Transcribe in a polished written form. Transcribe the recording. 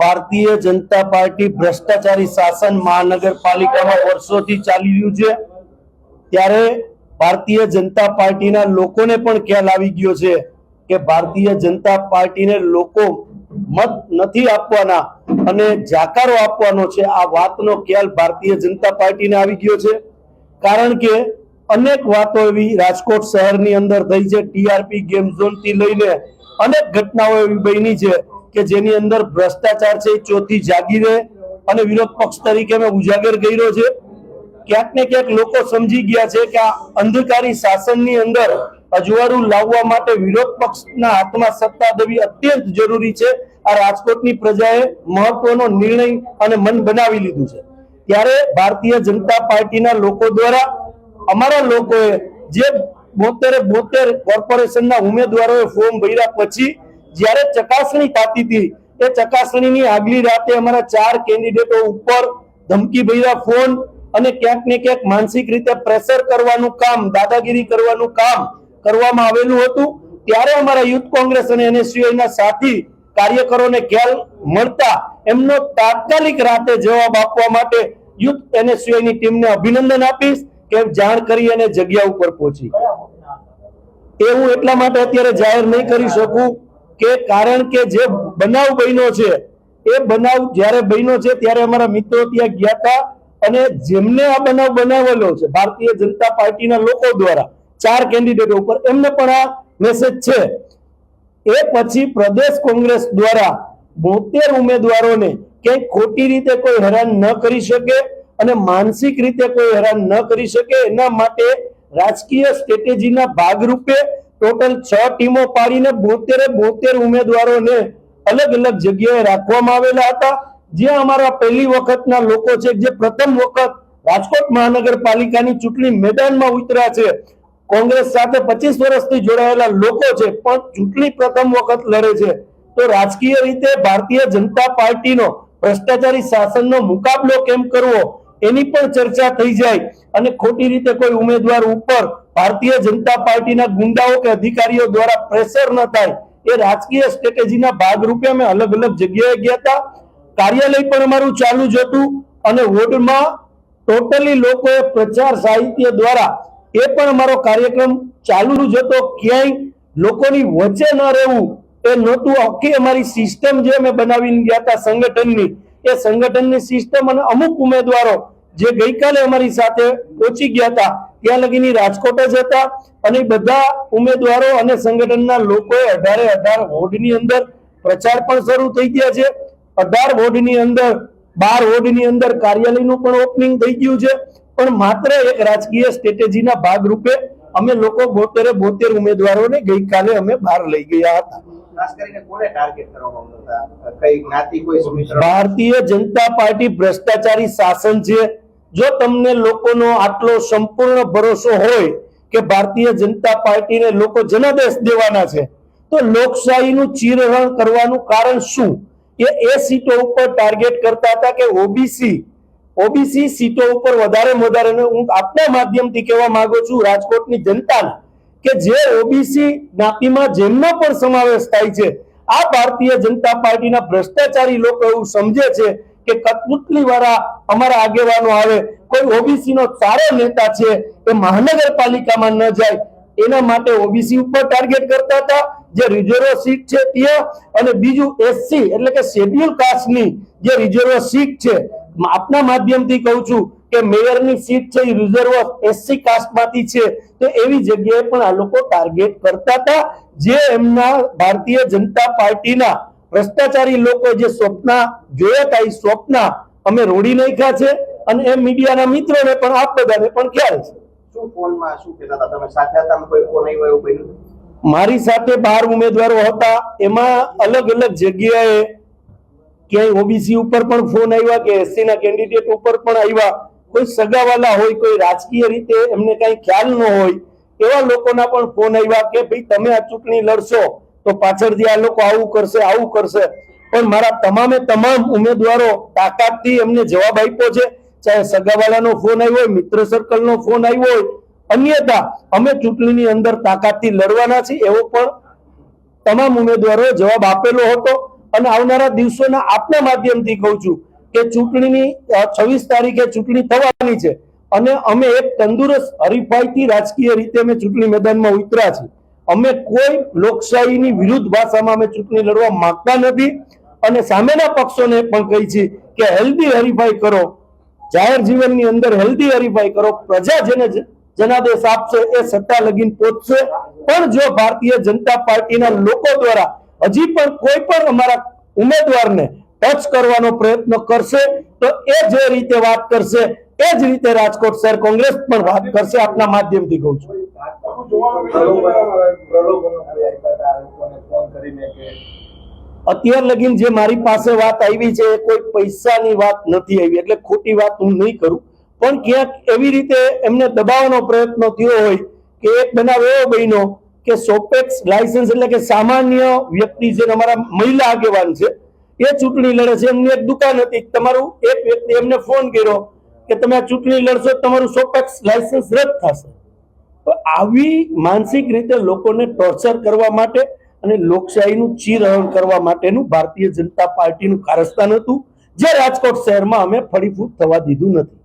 Bharatiya Janata party ભ્રષ્ટાચારી શાસન મહાનગરપાલિકામાં વર્ષોથી ચાલી રહ્યું છે, ત્યારે ભારતીય જનતા પાર્ટીના લોકોને પણ ખ્યાલ આવી ગયો છે કે ભારતીય જનતા પાર્ટીને લોકો મત નથી આપવાના અને જાકારો આપવાનો છે। આ વાતનો ખ્યાલ ભારતીય જનતા પાર્ટીને આવી ગયો છે, કારણ કે અનેક વાતો એવી રાજકોટ શહેરની અંદર થઈ છે। ટીઆરપી ગેમ ઝોન થી લઈને અનેક ઘટનાઓ એવી બની છે કે જેની અંદર ભ્રષ્ટાચાર છે ચોથી જાગીરે અને વિરોધ પક્ષ તરીકે મેં ઉજાગર કર્યો છે। ક્યાંક ને ક્યાંક લોકો સમજી ગયા છે કે આ અંધકારી શાસનની અંદર અજવાળું લાવવા માટે વિરોધ પક્ષના હાથમાં સત્તા દેવી અત્યંત જરૂરી છે। આ રાજકોટની પ્રજાએ મહત્વનો નિર્ણય અને મન બનાવી લીધું છે, ત્યારે ભારતીય જનતા પાર્ટીના લોકો દ્વારા અમારા લોકોએ જે 72 કોર્પોરેશનના ઉમેદવારોએ ફોર્મ ભર્યા પછી જ્યારે ચકાસણી થતી હતી, એ ચકાસણીની આગલી રાતે અમારા 4 કેન્ડિડેટો ઉપર ધમકી ભર્યા ફોન અને ક્યાંક ને ક્યાંક માનસિક રીતે પ્રેશર કરવાનું કામ, દાદાગીરી કરવાનું કામ કરવામાં આવેલું હતું। ત્યારે અમારા યુથ કોંગ્રેસ અને એનએસયુઆઈના સાથી કાર્યકરોને ખ્યાલ મળતા એમનો તાત્કાલિક રાતે જવાબ આપવા માટે યુથ એનએસયુઆઈની ટીમને અભિનંદન આપીશ કે જાણ કરી અને જગ્યા ઉપર પહોંચી। એ હું એટલા માટે અત્યારે જાહેર નહીં કરી શકું કે કારણ કે જે બનાવ બન્યો છે એ બનાવ જ્યારે બન્યો છે ત્યારે અમારા મિત્રો ત્યાં ગયા હતા અને જેમને આ બનાવ બનાવેલો છે ભારતીય જનતા પાર્ટીના લોકો દ્વારા 4 કેન્ડિડેટો ઉપર એમને પણ આ મેસેજ છે। એ પછી પ્રદેશ કોંગ્રેસ દ્વારા 72 ઉમેદવારોને ક્યાંય ખોટી રીતે કોઈ હેરાન ન કરી શકે અને માનસિક રીતે કોઈ હેરાન ન કરી શકે, એના માટે રાજકીય સ્ટ્રેટેજીના ભાગરૂપે ટોટલ 6 ટીમો પાડીને 72 ઉમેદવારોને અલગ અલગ જગ્યાએ રાખવામાં આવેલા હતા। જે અમારા પહેલી વખતના લોકો છે, જે પ્રથમ વખત રાજકોટ મહાનગરપાલિકાની ચૂંટણી મેદાનમાં ઉતર્યા છે, કોંગ્રેસ સાથે 25 વર્ષથી જોડાયેલા લોકો છે પણ ચૂંટણી પ્રથમ વખત લડે છે, તો રાજકીય રીતે ભારતીય જનતા પાર્ટીનો ભ્રષ્ટાચારી શાસનનો મુકાબલો કેમ કરવો એની પણ ચર્ચા થઈ જાય અને ખોટી રીતે કોઈ ઉમેદવાર ઉપર ભારતીય જનતા પાર્ટીના ગુંડાઓ કે અધિકારીઓ દ્વારા પ્રેશર ન થાય, એ રાજકીય સ્ટ્રેટેજીના ભાગરૂપે અમે અલગ અલગ જગ્યાએ ગયા હતા। કાર્યાલય પણ અમારું ચાલુ જ હતું અને વોર્ડમાં ટોટલી લોકોએ પ્રચાર સાહિત્ય દ્વારા એ પણ અમારો કાર્યક્રમ ચાલુ જ હતો। ક્યાંય લોકોની વચ્ચે ન રહેવું એ નહોતું। આખી અમારી સિસ્ટમ જે અમે બનાવીને ગયા હતા સંગઠનની, એ સંગઠનની સિસ્ટમ અને અમુક ઉમેદવારો જે ગઈકાલે અમારી સાથે પહોંચી ગયા હતા ત્યાં લગીની રાજકોટ જ હતા અને બધા ઉમેદવારો અને સંગઠનના લોકોએ 18 વોર્ડની અંદર પ્રચાર પણ શરૂ થઈ ગયા છે। 18 વોર્ડની અંદર 12 વોર્ડની અંદર કાર્યાલયનું પણ ઓપનિંગ થઈ ગયું છે, પણ માત્ર એક રાજકીય સ્ટ્રેટેજીના ભાગરૂપે અમે લોકો 72 ઉમેદવારોને ગઈકાલે અમે બહાર લઈ ગયા હતા। ભારતીય જનતા પાર્ટી ભ્રષ્ટાચારી શાસન છે। જો તમને લોકોનો આટલો સંપૂર્ણ ભરોસો હોય કે ભારતીય જનતા પાર્ટીને લોકો જનાદેશ દેવાના છે, તો લોકશાહીનું ચીરહરણ કરવાનું કારણ શું? એ સીટો ઉપર ટાર્ગેટ કરતા હતા કે ઓબીસી સીટો ઉપર વધારે હું આપના માધ્યમથી કહેવા માંગુ છું રાજકોટની જનતાને કે જે ઓબીસી જ્ઞાતિમાં જેમનો પણ સમાવેશ થાય છે, આ ભારતીય જનતા પાર્ટીના ભ્રષ્ટાચારી લોકો એવું સમજે છે કે કઠપુતલી વાળા અમારા આગેવાનો આવે, કોઈ ઓબીસી નો સારો નેતા છે એ મહાનગરપાલિકામાં ન જાય, એના માટે ઓબીસી ઉપર ટાર્ગેટ કરતા હતા જે રિઝર્વ સીટ છે ત્યાં, અને બીજું એસસી એટલે કે શેડ્યુલ કાસ્ટની જે રિઝર્વ સીટ છે, આપના માધ્યમથી કહું છું કે મેયરની સીટ છે એ રિઝર્વ એસસી કાસ્ટમાંથી છે, તો એવી જગ્યાએ પણ આ લોકો ટાર્ગેટ કરતા હતા। જે એમના ભારતીય જનતા પાર્ટીના ભ્રષ્ટાચારી લોકો જે સ્વપ્ન જોયા હતા એ સ્વપ્ન અમે રોડી નાખ્યા છે અને એ મીડિયાના મિત્રોને પણ આપ બધાને પણ ખ્યાલ છે। શું ફોનમાં શું કહેતા હતા તમે? સાથે હતા કોઈ ફોન આવ્યો એવું બન્યું? મારી સાથે 12 ઉમેદવારો હતા, એમાં અલગ અલગ જગ્યાએ ક્યાંય ઓબીસી ઉપર પણ ફોન આવ્યા કે એસસી ના કેન્ડિડેટ ઉપર પણ આવ્યા, કોઈ સગાવાલા હોય, કોઈ રાજકીય રીતે એમને કઈ ખ્યાલ ન હોય એવા લોકોના પણ ફોન આવ્યા કે ભાઈ તમે આ ચૂંટણી લડશો તો પાછળથી આ લોકો આવું કરશે આવું કરશે, પણ મારા તમામ ઉમેદવારો તાકાતથી એમને જવાબ આપ્યો છે। ચાહે સગાવાલાનો ફોન આવ્યો હોય, મિત્ર સર્કલનો ફોન આવ્યો હોય, અન્યથા અમે ચૂંટણીની અંદર તાકાતથી લડવાના છીએ એવો પણ તમામ ઉમેદવારોએ જવાબ આપેલો હતો અને આવનારા દિવસોના આપના માધ્યમથી કહું છું કે ચૂંટણીની 26 તારીખે ચૂંટણી થવાની છે અને અમે એક તંદુરસ્ત હરીફાઈથી રાજકીય રીતે અમે ચૂંટણી મેદાનમાં ઉતર્યા છીએ. અમે કોઈ લોકશાહીની વિરુદ્ધ ભાષામાં અમે ચૂંટણી લડવા માંગતા નથી અને સામેના પક્ષોને પણ કહી છે કે હેલ્ધી હરીફાઈ કરો, જાહેર જીવનની અંદર હેલ્ધી હરીફાઈ કરો. પ્રજા જેને જનાદેશ આપશે એ સત્તા લગીન પહોંચશે. પણ જો ભારતીય જનતા પાર્ટીના લોકો દ્વારા હજી પણ કોઈ પણ અમારા ઉમેદવારને ટચ કરવાનો પ્રયત્ન કરશે તો એ જે રીતે વાત કરશે એ જ રીતે રાજકોટ શહેર કોંગ્રેસ પણ વાત કરશે. આપના માધ્યમથી કહું છું. અત્યાર લગીન જે મારી પાસે વાત આવી છે એ કોઈ પૈસાની વાત નથી આવી, એટલે ખોટી વાત હું નહીં કરું. પણ ક્યાંક એવી રીતે એમને દબાવવાનો પ્રયત્ન થયો હોય કે એક બનાવ એવો બન્યો કે સોપેક્સ લાયસન્સ એટલે કે સામાન્ય વ્યક્તિ જે અમારા મહિલા આગેવાન છે એ ચૂંટણી લડે છે, એમની એક દુકાન હતી. તમારું એક વ્યક્તિ એમને ફોન કર્યો કે તમે આ ચૂંટણી લડશો તમારું સોપેક્સ લાયસન્સ રદ થશે. તો આવી માનસિક રીતે લોકોને ટોર્ચર કરવા માટે અને લોકશાહીનું ચીરહરણ કરવા માટેનું ભારતીય જનતા પાર્ટીનું કારસ્તાન હતું, જે રાજકોટ શહેરમાં અમે ફળીભૂત થવા દીધું નથી.